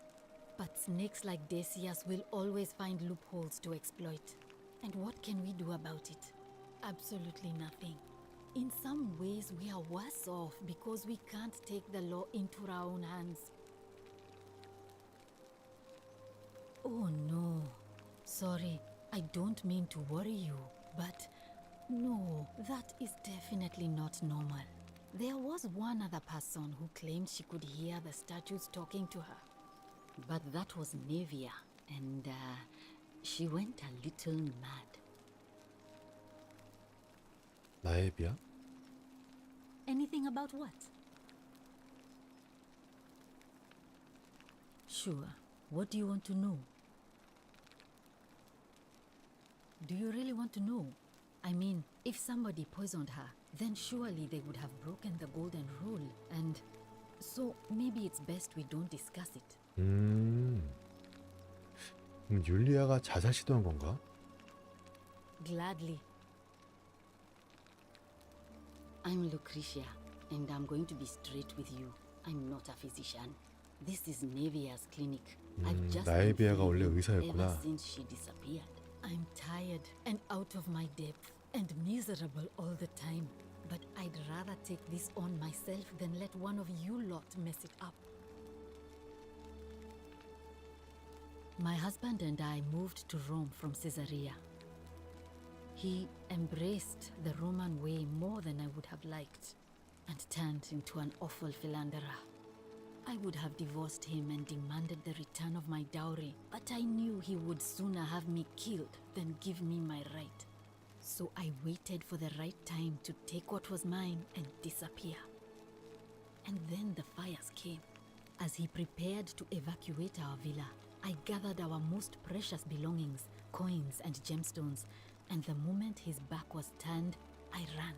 But snakes like Decius will always find loopholes to exploit. And what can we do about it? Absolutely nothing. In some ways, we are worse off because we can't take the law into our own hands. Oh no. Sorry, I don't mean to worry you, but no, that is definitely not normal. There was one other person who claimed she could hear the statues talking to her. But that was Nevia, and she went a little mad. 나에비야? Anything about what? Sure. What do you want to know? Do you really want to know? I mean, if somebody poisoned her, then surely they would have broken the golden rule, and so maybe it's best we don't discuss it. 그럼 율리아가 자살 시도한 건가? Gladly. I'm Lucretia, and I'm going to be straight with you. I'm not a physician. This is Nevia's clinic. I've just been 나에비아가 원래 feeling 의사였구나. ever since she disappeared. I'm tired and out of my depth and miserable all the time. But I'd rather take this on myself than let one of you lot mess it up. My husband and I moved to Rome from Caesarea. He embraced the Roman way more than I would have liked and turned into an awful philanderer. I would have divorced him and demanded the return of my dowry, but I knew he would sooner have me killed than give me my right. So I waited for the right time to take what was mine and disappear. And then the fires came. As he prepared to evacuate our villa, I gathered our most precious belongings, coins and gemstones, and the moment his back was turned, I ran.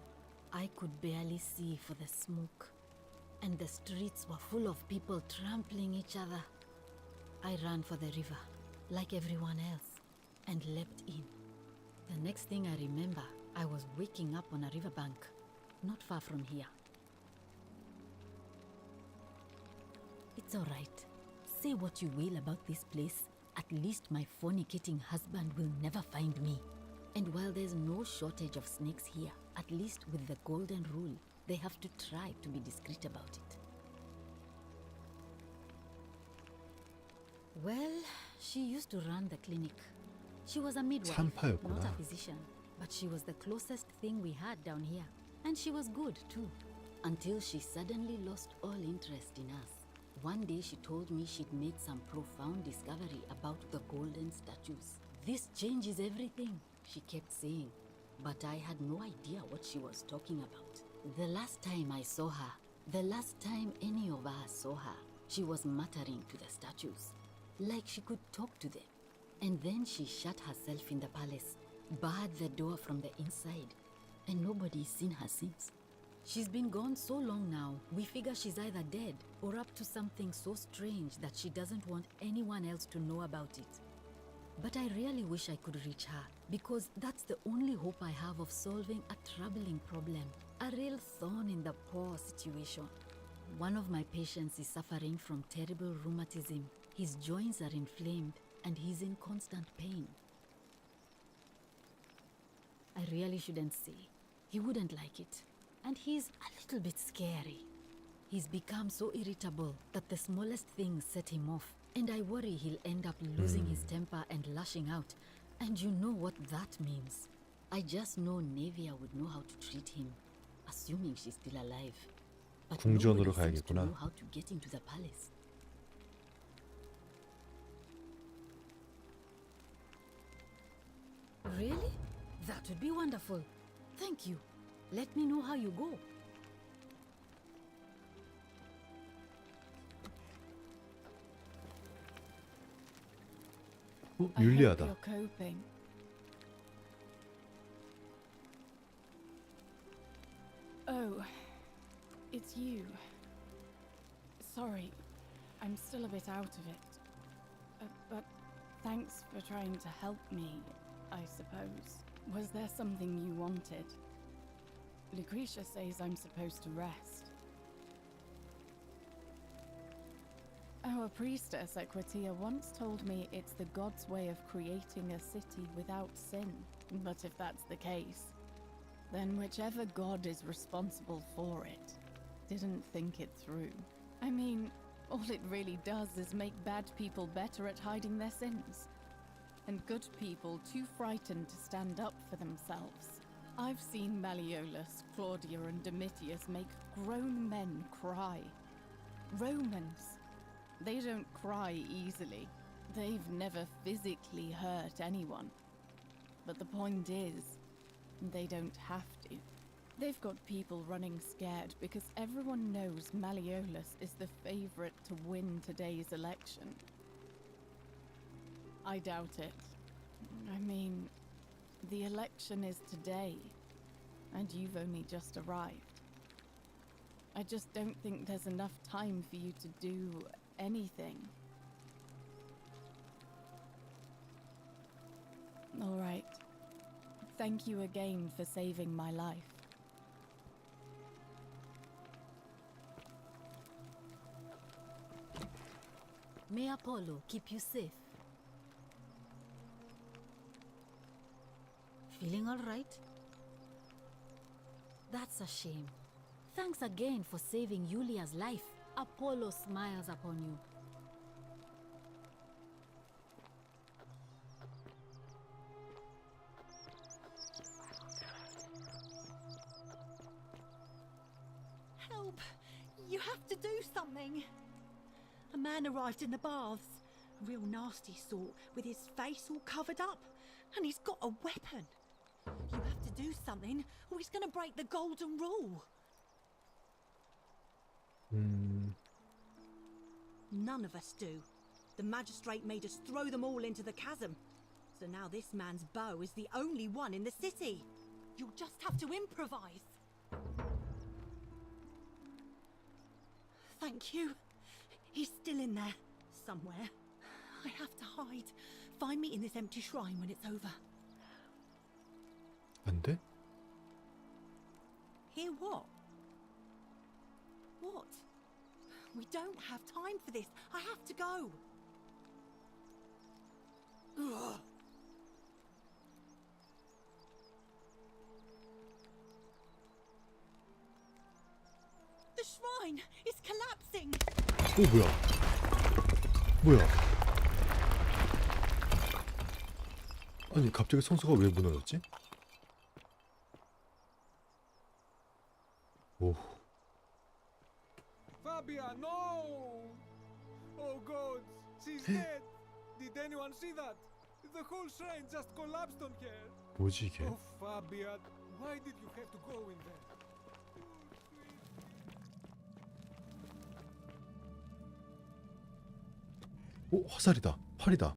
I could barely see for the smoke, and the streets were full of people trampling each other. I ran for the river, like everyone else. and leapt in. The next thing I remember, I was waking up on a riverbank, not far from here. It's all right. Say what you will about this place, at least my fornicating husband will never find me. And while there's no shortage of snakes here, at least with the golden rule, they have to try to be discreet about it. Well, she used to run the clinic. She was a midwife, 산파였구나. not a physician, but she was the closest thing we had down here. And she was good too, until she suddenly lost all interest in us. One day she told me she'd made some profound discovery about the golden statues. This changes everything, she kept saying, but I had no idea what she was talking about. The last time I saw her, the last time any of us saw her, she was muttering to the statues, like she could talk to them. And then she shut herself in the palace, barred the door from the inside, and nobody's seen her since. She's been gone so long now, we figure she's either dead or up to something so strange that she doesn't want anyone else to know about it. But I really wish I could reach her, because that's the only hope I have of solving a troubling problem, a real thorn in the paw situation. One of my patients is suffering from terrible rheumatism. His joints are inflamed and he's in constant pain. I really shouldn't say. He wouldn't like it. And he's a little bit scary. He's become so irritable that the smallest things set him off. And I worry he'll end up losing his temper and lashing out. And you know what that means. I just know Nevia would know how to treat him, assuming she's still alive. But 궁전으로 nobody seems to 가야겠구나. know how to get into the palace. Really? That would be wonderful. Thank you. Let me know how you go. 윤리하다. You're coping. Oh, it's you. Sorry, I'm still a bit out of it. But thanks for trying to help me, I suppose. Was there something you wanted? Lucretia says I'm supposed to rest. Our priestess Equitia once told me it's the god's way of creating a city without sin. But if that's the case, then whichever god is responsible for it didn't think it through. I mean, all it really does is make bad people better at hiding their sins, and good people too frightened to stand up for themselves. I've seen Malleolus, Claudia, and Domitius make grown men cry. Romans, they don't cry easily. They've never physically hurt anyone. But the point is, they don't have to. They've got people running scared because everyone knows Malleolus is the favorite to win today's election. I doubt it. I mean, the election is today, and you've only just arrived. I just don't think there's enough time for you to do anything. All right. Thank you again for saving my life. May Apollo keep you safe. Feeling all right? That's a shame. Thanks again for saving Yulia's life. Apollo smiles upon you. Help! You have to do something! A man arrived in the baths. A real nasty sort, with his face all covered up. And he's got a weapon. You have to do something, or he's gonna break the golden rule. None of us do. The magistrate made us throw them all into the chasm. So now this man's bow is the only one in the city. You'll just have to improvise. Thank you. He's still in there, somewhere. I have to hide, Find me in this empty shrine when it's over. 안 돼? Hear what? What? We don't have time for this. I have to go. Ugh. The shrine is collapsing. 오, 뭐야? 뭐야? 아니, 갑자기 성소가 왜 무너졌지? 오, Fabia, no! Oh God, she's dead. Did anyone see that? The whole shrine just collapsed on her. 뭐지 이게? Oh, Fabia, why did you have to go in there? 오, 화살이다. 활이다.